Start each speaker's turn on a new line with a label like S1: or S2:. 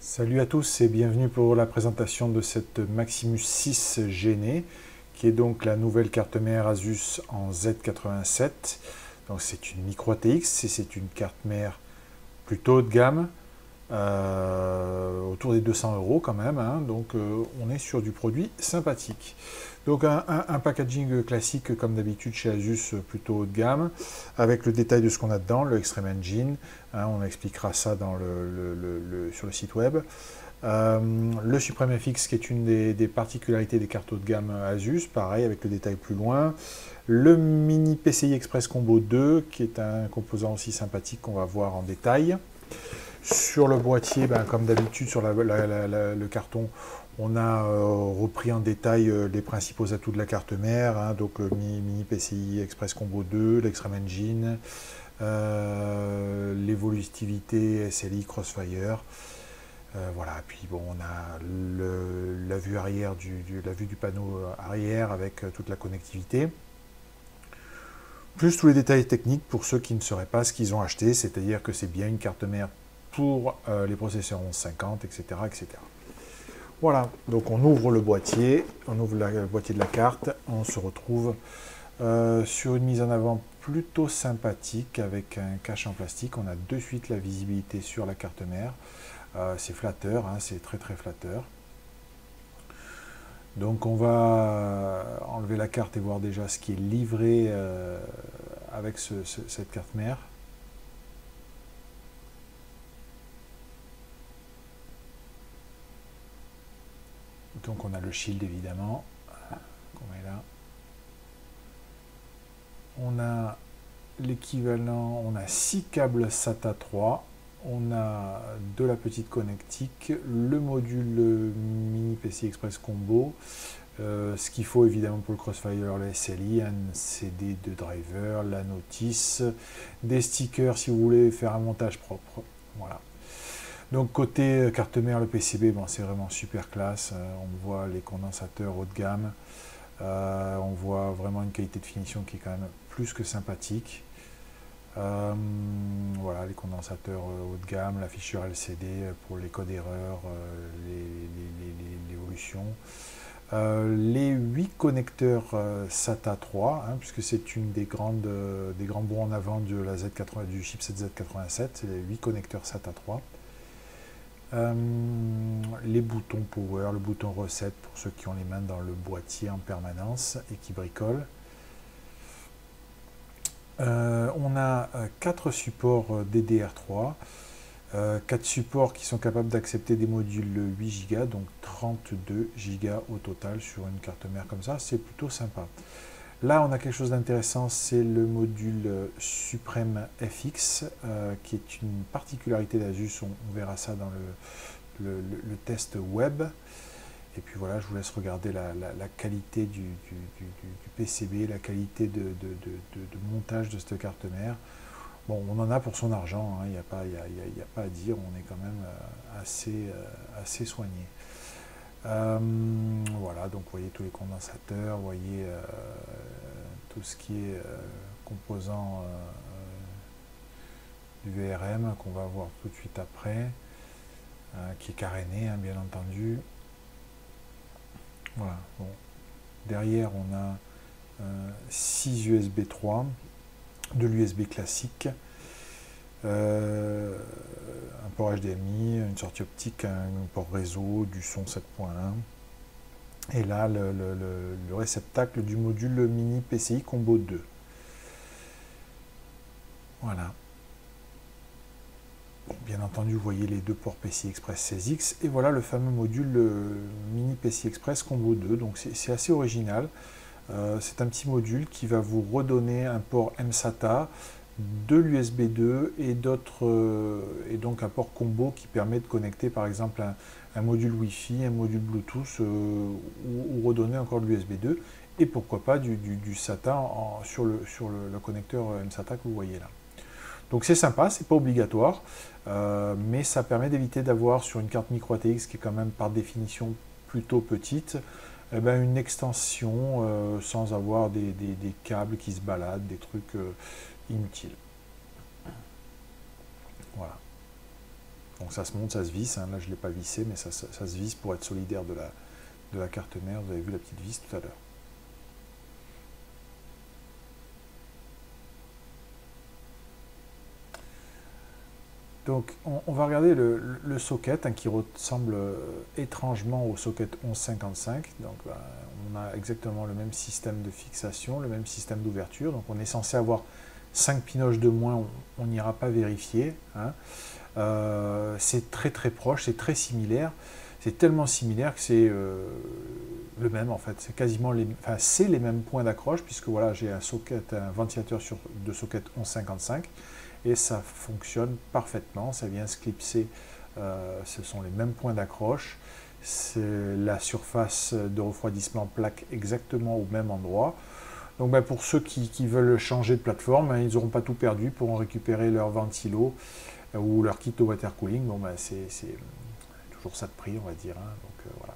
S1: Salut à tous et bienvenue pour la présentation de cette Maximus 6 Gene, qui est donc la nouvelle carte mère Asus en Z87. Donc c'est une micro ATX et c'est une carte mère plutôt haut de gamme, autour des 200 € quand même, hein. Donc on est sur du produit sympathique. Donc un packaging classique comme d'habitude chez Asus, plutôt haut de gamme, avec le détail de ce qu'on a dedans, le Extreme Engine, hein, on expliquera ça dans sur le site web. Le Supreme FX qui est une des particularités des cartes haut de gamme Asus, pareil avec le détail plus loin. Le Mini PCI Express Combo 2 qui est un composant aussi sympathique qu'on va voir en détail. Sur le boîtier, ben, comme d'habitude sur le carton, on a repris en détail les principaux atouts de la carte mère, hein, donc le Mini PCI Express Combo 2, l'Extreme Engine, l'évolutivité SLI Crossfire. Voilà, puis bon, on a la vue arrière la vue du panneau arrière avec toute la connectivité. Plus tous les détails techniques pour ceux qui ne sauraient pas ce qu'ils ont acheté, c'est-à-dire que c'est bien une carte mère pour les processeurs 1150, etc., etc. Voilà, donc on ouvre le boîtier, on ouvre le boîtier de la carte, on se retrouve sur une mise en avant plutôt sympathique avec un cache en plastique. On a de suite la visibilité sur la carte mère. C'est flatteur, hein, c'est très très flatteur. Donc on va enlever la carte et voir déjà ce qui est livré avec cette carte mère. Donc on a le shield évidemment, qu'on met là. On a l'équivalent, on a 6 câbles SATA 3. On a de la petite connectique, le module Mini PCI Express Combo, ce qu'il faut évidemment pour le Crossfire, le SLI, un CD de driver, la notice, des stickers si vous voulez faire un montage propre. Voilà. Donc côté carte mère, le PCB, bon, c'est vraiment super classe. On voit les condensateurs haut de gamme. On voit vraiment une qualité de finition qui est quand même plus que sympathique. Voilà, les condensateurs haut de gamme, l'afficheur LCD pour les codes erreurs, l'évolution. Les 8 connecteurs SATA 3, hein, puisque c'est une des grands bons en avant de la Z80, du chipset Z87, c'est les 8 connecteurs SATA 3. Les boutons Power, le bouton Recette pour ceux qui ont les mains dans le boîtier en permanence et qui bricolent. On a 4 supports DDR3, 4 supports qui sont capables d'accepter des modules 8 Go, donc 32 Go au total sur une carte mère comme ça, c'est plutôt sympa. Là, on a quelque chose d'intéressant, c'est le module Supreme FX, qui est une particularité d'Asus, on verra ça dans le test web. Et puis voilà, je vous laisse regarder la qualité du PCB, la qualité de montage de cette carte mère. Bon, on en a pour son argent, hein, il n'y a pas à dire, on est quand même assez soigné. Voilà, donc vous voyez tous les condensateurs, vous voyez tout ce qui est composant du VRM qu'on va voir tout de suite après, qui est caréné, hein, bien entendu. Voilà, bon. Derrière, on a 6 USB 3, de l'USB classique, un port HDMI, une sortie optique, un port réseau, du son 7.1. Et là, le réceptacle du module Mini PCI Combo 2. Voilà. Bien entendu, vous voyez les deux ports PCI Express 16X. Et voilà le fameux module Mini PCI Express Combo 2. Donc c'est assez original. C'est un petit module qui va vous redonner un port MSATA, de l'USB 2 et donc un port combo qui permet de connecter par exemple un module Wi-Fi, un module Bluetooth ou redonner encore de l'USB 2 et pourquoi pas du SATA sur le connecteur MSATA que vous voyez là. Donc c'est sympa, c'est pas obligatoire, mais ça permet d'éviter d'avoir sur une carte micro ATX qui est quand même par définition plutôt petite, eh ben, une extension sans avoir des câbles qui se baladent, des trucs inutiles. Voilà. Donc ça se monte, ça se visse, hein. Là je ne l'ai pas vissé, mais ça se visse pour être solidaire de la carte mère. Vous avez vu la petite vis tout à l'heure. Donc on va regarder le socket, hein, qui ressemble étrangement au socket 1155. Donc on a exactement le même système de fixation, le même système d'ouverture. Donc on est censé avoir 5 pinoches de moins, on n'ira pas vérifier, hein. C'est très très proche, c'est très similaire. C'est tellement similaire que c'est le même en fait. C'est quasiment c'est les mêmes points d'accroche, puisque voilà, j'ai un ventilateur de socket 1155 et ça fonctionne parfaitement. Ça vient se clipser. Ce sont les mêmes points d'accroche. C'est la surface de refroidissement plaque exactement au même endroit. Donc pour ceux qui veulent changer de plateforme, hein, ils n'auront pas tout perdu pour en récupérer leur ventilo ou leur kit de water cooling. Bon, c'est toujours ça de prix, on va dire, hein. Donc voilà.